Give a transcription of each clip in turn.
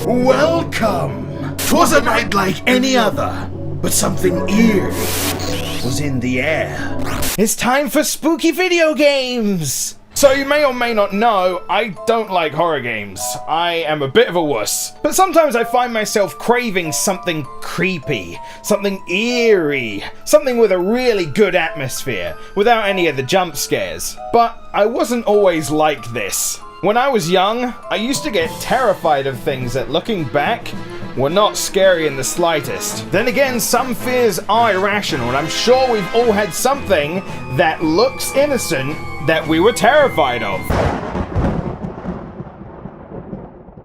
Welcome! 'Twas a night like any other, but something eerie was in the air. It's time for spooky video games! So you may or may not know, I don't like horror games. I am a bit of a wuss. But sometimes I find myself craving something creepy, something eerie, something with a really good atmosphere, without any of the jump scares. But I wasn't always like this. When I was young, I used to get terrified of things that, looking back, were not scary in the slightest. Then again, some fears are irrational, and I'm sure we've all had something that looks innocent that we were terrified of.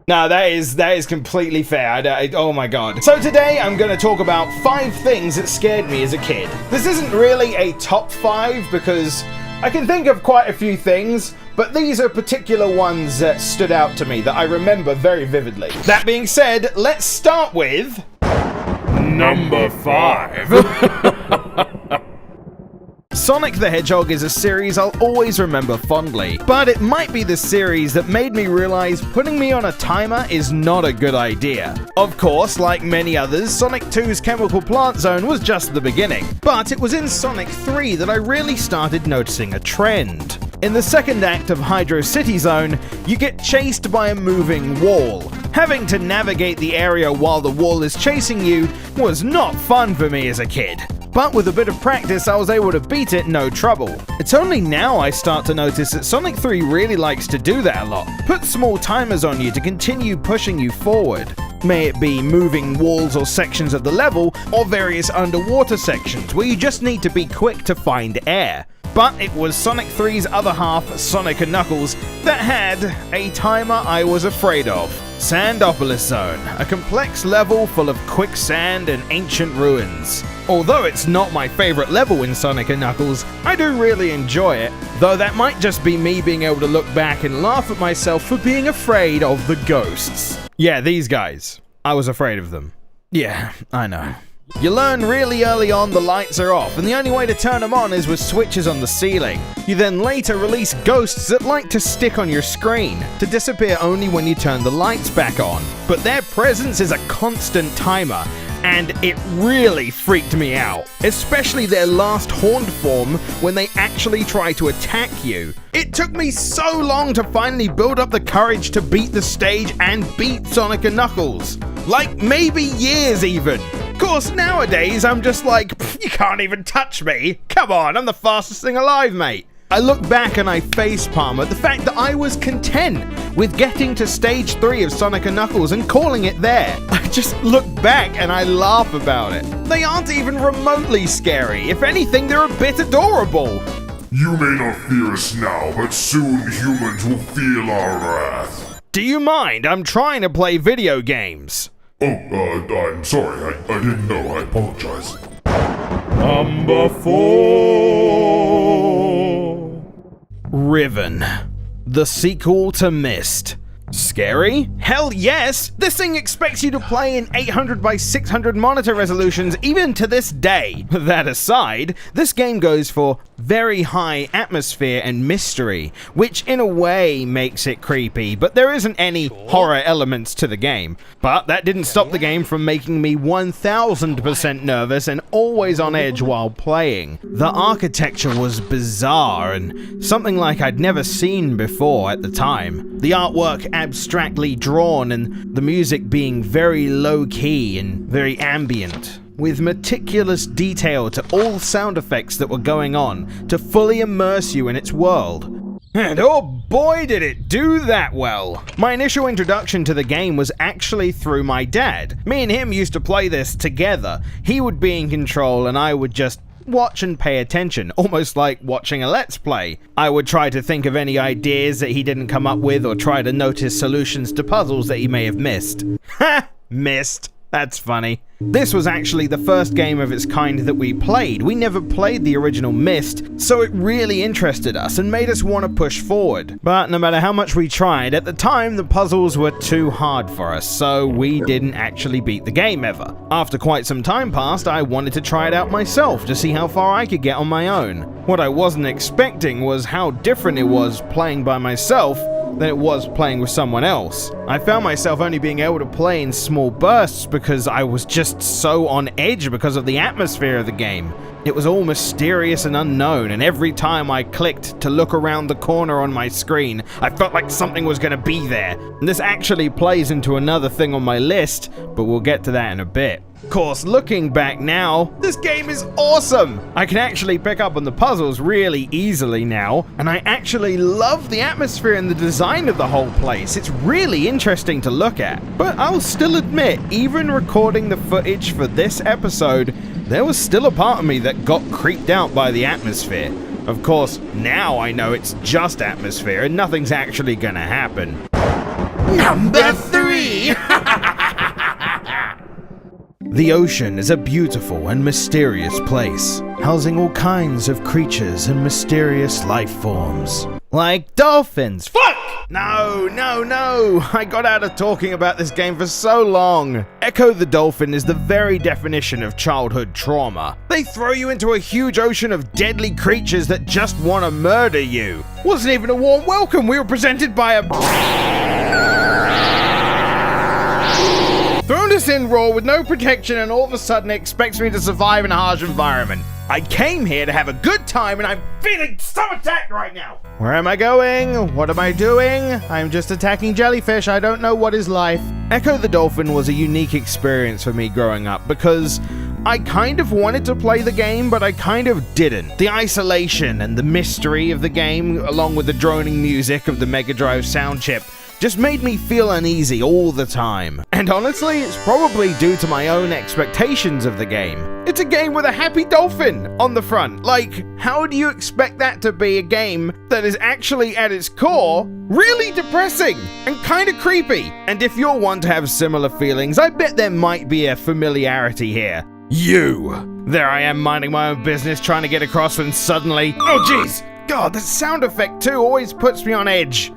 No, that is completely fair. Oh my god. So today I'm going to talk about 5 things that scared me as a kid. This isn't really a top 5 because I can think of quite a few things, but these are particular ones that stood out to me that I remember very vividly. That being said, let's start with number 5. Sonic the Hedgehog is a series I'll always remember fondly, but it might be the series that made me realize putting me on a timer is not a good idea. Of course, like many others, Sonic 2's Chemical Plant Zone was just the beginning, but it was in Sonic 3 that I really started noticing a trend. In the second act of Hydro City Zone, you get chased by a moving wall. Having to navigate the area while the wall is chasing you was not fun for me as a kid. But with a bit of practice, I was able to beat it no trouble. It's only now I start to notice that Sonic 3 really likes to do that a lot. Put small timers on you to continue pushing you forward. May it be moving walls or sections of the level, or various underwater sections where you just need to be quick to find air. But it was Sonic 3's other half, Sonic & Knuckles, that had a timer I was afraid of. Sandopolis Zone, a complex level full of quicksand and ancient ruins. Although it's not my favorite level in Sonic & Knuckles, I do really enjoy it, though that might just be me being able to look back and laugh at myself for being afraid of the ghosts. Yeah, these guys. I was afraid of them. Yeah, I know. You learn really early on the lights are off, and the only way to turn them on is with switches on the ceiling. You then later release ghosts that like to stick on your screen, to disappear only when you turn the lights back on. But their presence is a constant timer, and it really freaked me out. Especially their last horned form, when they actually try to attack you. It took me so long to finally build up the courage to beat the stage and beat Sonic & Knuckles. Like maybe years even. Of course, nowadays I'm just like, you can't even touch me. Come on, I'm the fastest thing alive, mate. I look back and I facepalm at the fact that I was content with getting to stage 3 of Sonic & Knuckles and calling it there. I just look back and I laugh about it. They aren't even remotely scary. If anything, they're a bit adorable. You may not fear us now, but soon humans will feel our wrath. Do you mind? I'm trying to play video games. Oh, I'm sorry. I didn't know. I apologize. Number 4. Riven, the sequel to Myst. Scary? Hell yes! This thing expects you to play in 800 by 600 monitor resolutions even to this day. That aside, this game goes for very high atmosphere and mystery, which in a way makes it creepy, but there isn't any horror elements to the game. But that didn't stop the game from making me 1000% nervous and always on edge while playing. The architecture was bizarre and something like I'd never seen before at the time. The artwork abstractly drawn and the music being very low-key and very ambient, with meticulous detail to all sound effects that were going on to fully immerse you in its world. And oh boy did it do that well! My initial introduction to the game was actually through my dad. Me and him used to play this together. He would be in control and I would just watch and pay attention, almost like watching a Let's Play. I would try to think of any ideas that he didn't come up with or try to notice solutions to puzzles that he may have missed. Ha! Missed. That's funny. This was actually the first game of its kind that we played. We never played the original Myst, so it really interested us and made us want to push forward. But no matter how much we tried, at the time the puzzles were too hard for us, so we didn't actually beat the game ever. After quite some time passed, I wanted to try it out myself to see how far I could get on my own. What I wasn't expecting was how different it was playing by myself than it was playing with someone else. I found myself only being able to play in small bursts because I was just so on edge because of the atmosphere of the game. It was all mysterious and unknown, and every time I clicked to look around the corner on my screen, I felt like something was going to be there. And this actually plays into another thing on my list, but we'll get to that in a bit. Of course, looking back now, this game is awesome! I can actually pick up on the puzzles really easily now, and I actually love the atmosphere and the design of the whole place. It's really interesting to look at. But I'll still admit, even recording the footage for this episode, there was still a part of me that got creeped out by the atmosphere. Of course, now I know it's just atmosphere and nothing's actually gonna happen. Number 3! The ocean is a beautiful and mysterious place, housing all kinds of creatures and mysterious life forms. Like dolphins. Fuck! No. I got out of talking about this game for so long. Ecco the Dolphin is the very definition of childhood trauma. They throw you into a huge ocean of deadly creatures that just want to murder you. Wasn't even a warm welcome. We were presented by thrown us in raw with no protection, and all of a sudden it expects me to survive in a harsh environment. I came here to have a good time and I'm feeling so attacked right now. Where am I going? What am I doing? I'm just attacking jellyfish. I don't know what is life. Ecco the Dolphin was a unique experience for me growing up because I kind of wanted to play the game, but I kind of didn't. The isolation and the mystery of the game, along with the droning music of the Mega Drive sound chip, just made me feel uneasy all the time. And honestly, it's probably due to my own expectations of the game. It's a game with a happy dolphin on the front. Like, how do you expect that to be a game that is actually at its core really depressing and kind of creepy? And if you're one to have similar feelings, I bet there might be a familiarity here. There I am minding my own business trying to get across when suddenly, oh jeez, God, the sound effect too always puts me on edge.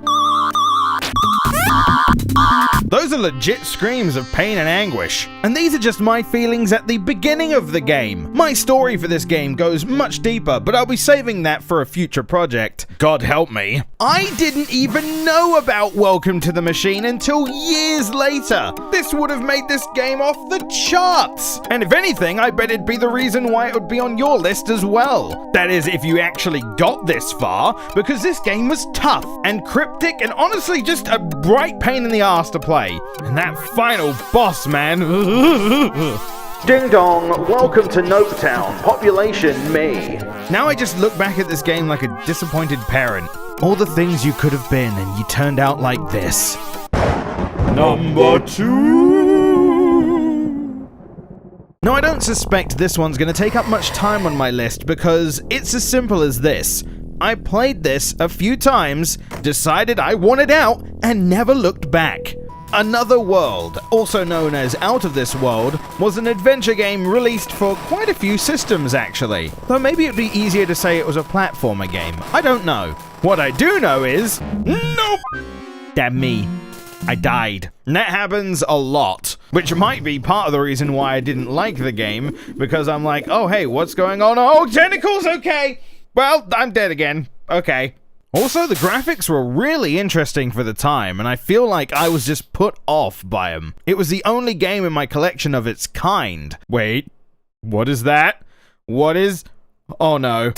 Those are legit screams of pain and anguish. And these are just my feelings at the beginning of the game. My story for this game goes much deeper, but I'll be saving that for a future project. God help me. I didn't even know about Welcome to the Machine until years later. This would have made this game off the charts. And if anything, I bet it'd be the reason why it would be on your list as well. That is, if you actually got this far, because this game was tough and cryptic and honestly just a bright pain in the ass to play. And that final boss, man. Ding dong, welcome to Nope Town, population me. Now I just look back at this game like a disappointed parent. All the things you could have been and you turned out like this. Number 2. No, I don't suspect this one's gonna take up much time on my list because it's as simple as this. I played this a few times, decided I wanted out, and never looked back. Another World, also known as Out of This World, was an adventure game released for quite a few systems actually. Though maybe it'd be easier to say it was a platformer game. I don't know. What I do know is, nope! Damn me. I died. And that happens a lot, which might be part of the reason why I didn't like the game, because I'm like, oh hey, what's going on? Oh, tentacles, okay! Well, I'm dead again. Okay. Also, the graphics were really interesting for the time, and I feel like I was just put off by them. It was the only game in my collection of its kind. Wait, what is that? What is... Oh no.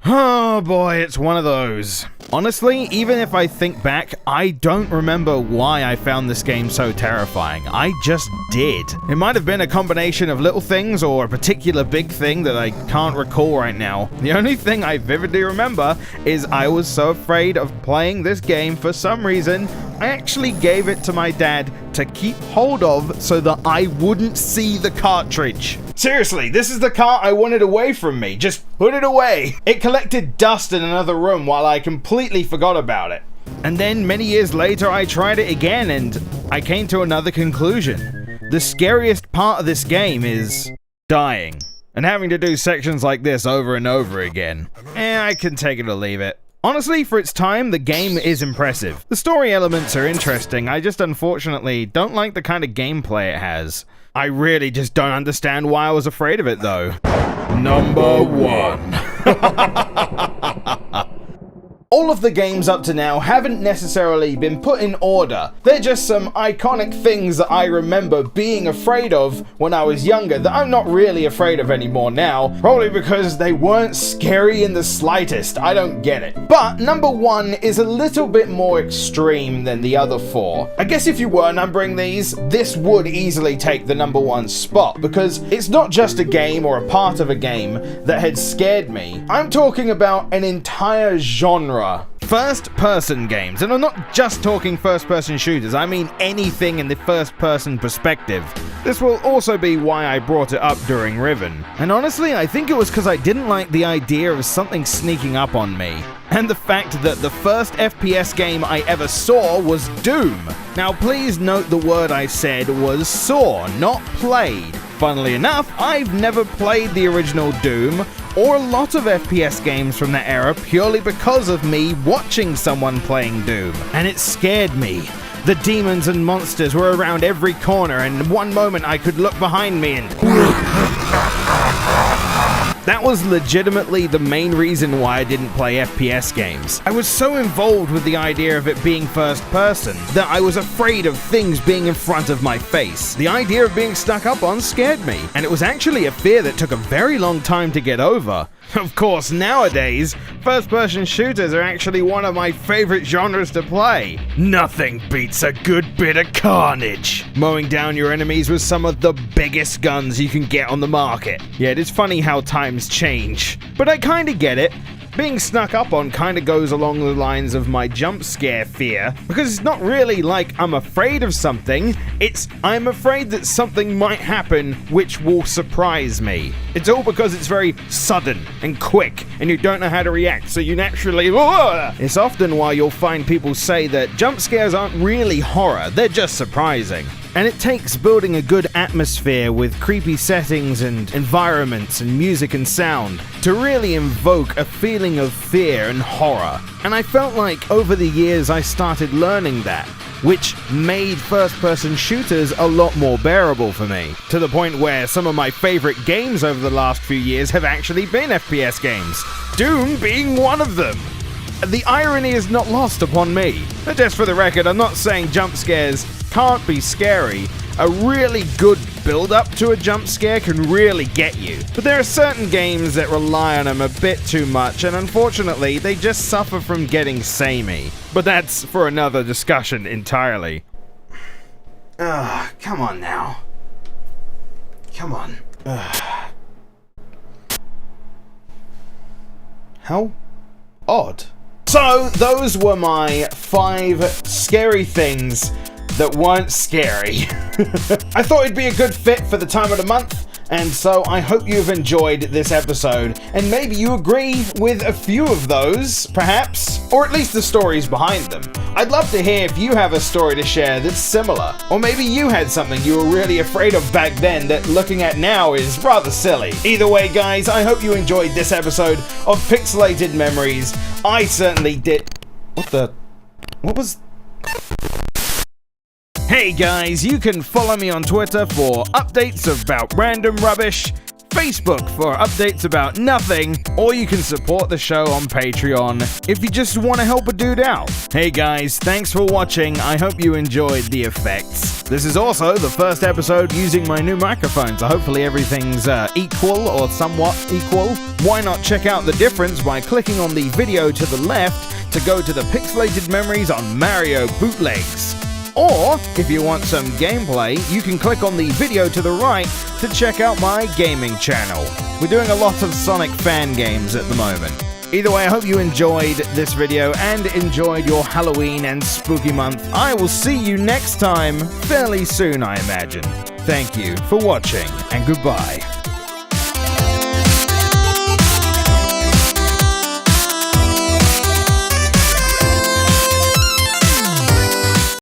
Oh boy, it's one of those. Honestly, even if I think back, I don't remember why I found this game so terrifying. I just did. It might have been a combination of little things or a particular big thing that I can't recall right now. The only thing I vividly remember is I was so afraid of playing this game for some reason, I actually gave it to my dad to keep hold of so that I wouldn't see the cartridge. Seriously, this is the cart I wanted away from me. Just put it away. It collected dust in another room while I completely forgot about it. And then many years later, I tried it again and I came to another conclusion. The scariest part of this game is dying and having to do sections like this over and over again. I can take it or leave it. Honestly, for its time, the game is impressive. The story elements are interesting, I just unfortunately don't like the kind of gameplay it has. I really just don't understand why I was afraid of it though. Number 1. All of the games up to now haven't necessarily been put in order. They're just some iconic things that I remember being afraid of when I was younger that I'm not really afraid of anymore now, probably because they weren't scary in the slightest. I don't get it. But number 1 is a little bit more extreme than the other 4. I guess if you were numbering these, this would easily take the number 1 spot, because it's not just a game or a part of a game that had scared me. I'm talking about an entire genre. First-person games, and I'm not just talking first-person shooters, I mean anything in the first-person perspective. This will also be why I brought it up during Riven. And honestly, I think it was because I didn't like the idea of something sneaking up on me. And the fact that the first FPS game I ever saw was Doom. Now please note the word I said was saw, not played. Funnily enough, I've never played the original Doom, or a lot of FPS games from that era, purely because of me watching someone playing Doom. And it scared me. The demons and monsters were around every corner, and in one moment I could look behind me and... That was legitimately the main reason why I didn't play FPS games. I was so involved with the idea of it being first person that I was afraid of things being in front of my face. The idea of being stuck up on scared me, and it was actually a fear that took a very long time to get over. Of course, nowadays, first-person shooters are actually one of my favorite genres to play. Nothing beats a good bit of carnage. Mowing down your enemies with some of the biggest guns you can get on the market. Yeah, it is funny how times change. But I kinda get it. Being snuck up on kinda goes along the lines of my jump scare fear, because it's not really like I'm afraid of something, it's I'm afraid that something might happen which will surprise me. It's all because it's very sudden and quick, and you don't know how to react, so you naturally... It's often why you'll find people say that jump scares aren't really horror, they're just surprising. And it takes building a good atmosphere with creepy settings and environments and music and sound to really invoke a feeling of fear and horror. And I felt like over the years I started learning that, which made first-person shooters a lot more bearable for me, to the point where some of my favorite games over the last few years have actually been FPS games, Doom being one of them. The irony is not lost upon me. But just for the record, I'm not saying jump scares can't be scary. A really good build-up to a jump scare can really get you. But there are certain games that rely on them a bit too much, and unfortunately, they just suffer from getting samey. But that's for another discussion entirely. Come on now. Come on. How odd. So, those were my 5 scary things that weren't scary. I thought it'd be a good fit for the time of the month, and so I hope you've enjoyed this episode, and maybe you agree with a few of those, perhaps, or at least the stories behind them. I'd love to hear if you have a story to share that's similar, or maybe you had something you were really afraid of back then that looking at now is rather silly. Either way, guys, I hope you enjoyed this episode of Pixelated Memories. I certainly did. What was... Hey guys, you can follow me on Twitter for updates about random rubbish, Facebook for updates about nothing, or you can support the show on Patreon if you just want to help a dude out. Hey guys, thanks for watching, I hope you enjoyed the effects. This is also the first episode using my new microphone, so hopefully everything's equal or somewhat equal. Why not check out the difference by clicking on the video to the left to go to the Pixelated Memories on Mario bootlegs. Or, if you want some gameplay, you can click on the video to the right to check out my gaming channel. We're doing a lot of Sonic fan games at the moment. Either way, I hope you enjoyed this video and enjoyed your Halloween and spooky month. I will see you next time, fairly soon I imagine. Thank you for watching, and goodbye.